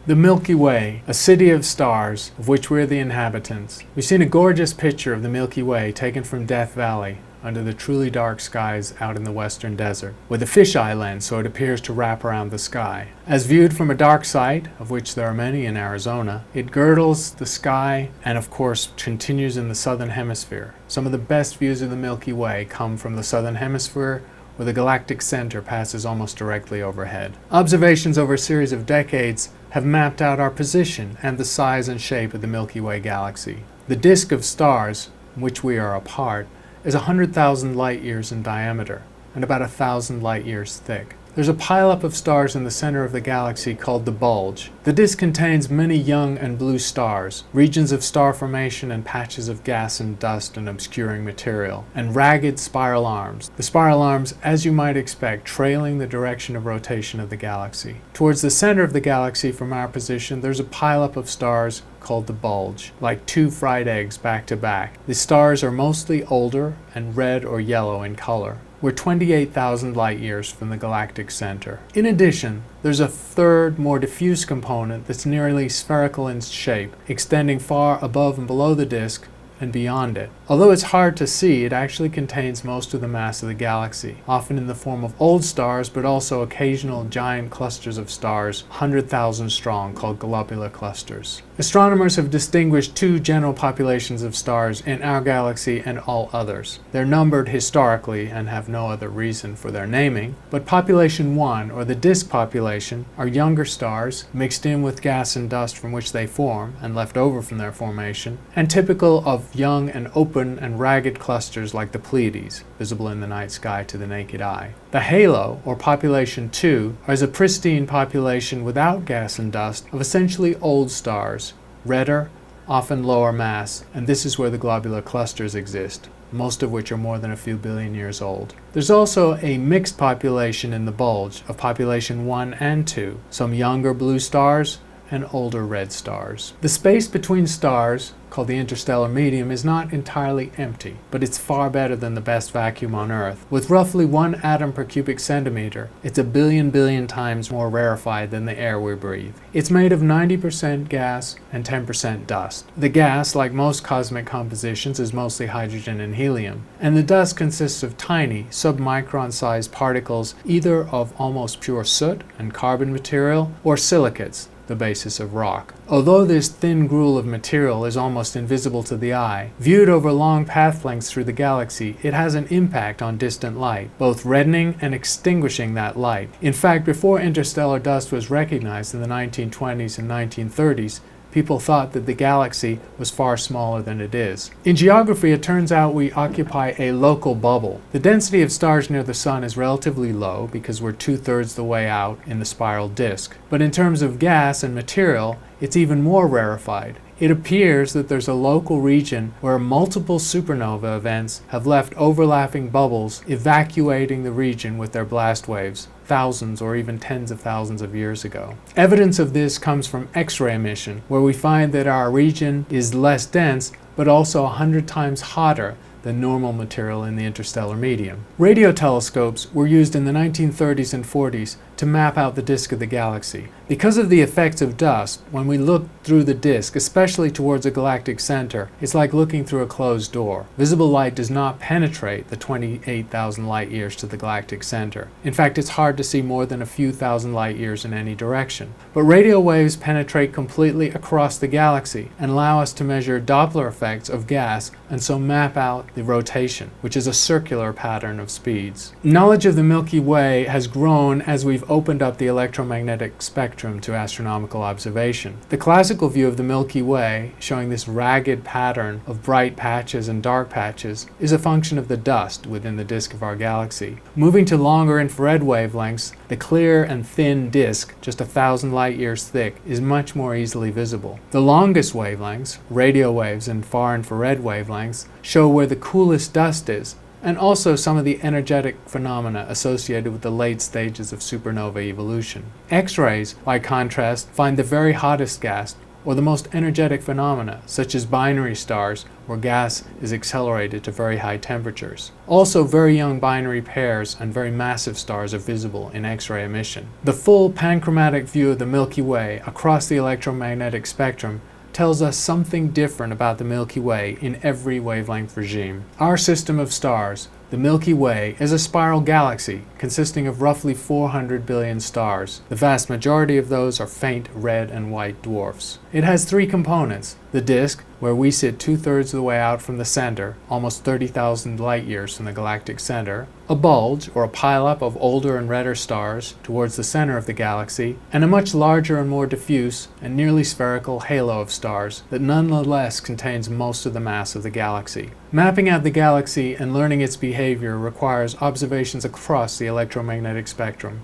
The Milky Way, a city of stars, of which we're the inhabitants. We've seen a gorgeous picture of the Milky Way taken from Death Valley, under the truly dark skies out in the western desert, with a fisheye lens so it appears to wrap around the sky. As viewed from a dark site, of which there are many in Arizona, it girdles the sky and of course continues in the southern hemisphere. Some of the best views of the Milky Way come from the southern hemisphere, where the galactic center passes almost directly overhead. Observations over a series of decades have mapped out our position and the size and shape of the Milky Way galaxy. The disk of stars, in which we are a part, is 100,000 light years in diameter and about 1,000 light years thick. There's a pileup of stars in the center of the galaxy called the bulge. The disk contains many young and blue stars, regions of star formation and patches of gas and dust and obscuring material, and ragged spiral arms. The spiral arms, as you might expect, trailing the direction of rotation of the galaxy. Towards the center of the galaxy from our position, there's a pileup of stars called the bulge, like two fried eggs back to back. The stars are mostly older and red or yellow in color. We're 28,000 light years from the galactic center. In addition, there's a third, more diffuse component that's nearly spherical in shape, extending far above and below the disk and beyond it. Although it's hard to see, it actually contains most of the mass of the galaxy, often in the form of old stars, but also occasional giant clusters of stars, 100,000 strong, called globular clusters. Astronomers have distinguished two general populations of stars in our galaxy and all others. They're numbered historically and have no other reason for their naming, but population 1, or the disk population, are younger stars mixed in with gas and dust from which they form and left over from their formation, and typical of young and open and ragged clusters like the Pleiades, visible in the night sky to the naked eye. The halo, or population 2, is a pristine population without gas and dust of essentially old stars, redder, often lower mass, and this is where the globular clusters exist, most of which are more than a few billion years old. There's also a mixed population in the bulge of population 1 and 2, some younger blue stars and older red stars. The space between stars, called the Interstellar Medium, is not entirely empty, but it's far better than the best vacuum on Earth. With roughly 1 atom per cubic centimeter, it's a billion times more rarefied than the air we breathe. It's made of 90% gas and 10% dust. The gas, like most cosmic compositions, is mostly hydrogen and helium, and the dust consists of tiny, submicron-sized particles, either of almost pure soot and carbon material, or silicates, the basis of rock. Although this thin gruel of material is almost invisible to the eye, viewed over long path lengths through the galaxy, it has an impact on distant light, both reddening and extinguishing that light. In fact, before interstellar dust was recognized in the 1920s and 1930s, people thought that the galaxy was far smaller than it is. In geography, it turns out we occupy a local bubble. The density of stars near the sun is relatively low because we're 2/3 the way out in the spiral disk. But in terms of gas and material, it's even more rarefied. It appears that there's a local region where multiple supernova events have left overlapping bubbles, evacuating the region with their blast waves, thousands or even tens of thousands of years ago. Evidence of this comes from X-ray emission, where we find that our region is less dense, but also 100 times hotter than normal material in the interstellar medium. Radio telescopes were used in the 1930s and 40s to map out the disk of the galaxy. Because of the effects of dust, when we look through the disk, especially towards a galactic center, it's like looking through a closed door. Visible light does not penetrate the 28,000 light years to the galactic center. In fact, it's hard to see more than a few thousand light years in any direction. But radio waves penetrate completely across the galaxy and allow us to measure Doppler effects of gas and so map out the rotation, which is a circular pattern of speeds. Knowledge of the Milky Way has grown as we've opened up the electromagnetic spectrum to astronomical observation. The classical view of the Milky Way, showing this ragged pattern of bright patches and dark patches, is a function of the dust within the disk of our galaxy. Moving to longer infrared wavelengths, the clear and thin disk, just 1,000 light years thick, is much more easily visible. The longest wavelengths, radio waves and far infrared wavelengths, show where the coolest dust is, and also some of the energetic phenomena associated with the late stages of supernova evolution. X-rays, by contrast, find the very hottest gas, or the most energetic phenomena, such as binary stars, where gas is accelerated to very high temperatures. Also, very young binary pairs and very massive stars are visible in X-ray emission. The full panchromatic view of the Milky Way across the electromagnetic spectrum tells us something different about the Milky Way in every wavelength regime. Our system of stars, the Milky Way, is a spiral galaxy consisting of roughly 400 billion stars. The vast majority of those are faint red and white dwarfs. It has three components: the disk, where we sit 2/3 of the way out from the center, almost 30,000 light years from the galactic center, a bulge, or a pileup of older and redder stars towards the center of the galaxy, and a much larger and more diffuse and nearly spherical halo of stars that nonetheless contains most of the mass of the galaxy. Mapping out the galaxy and learning its behavior requires observations across the electromagnetic spectrum.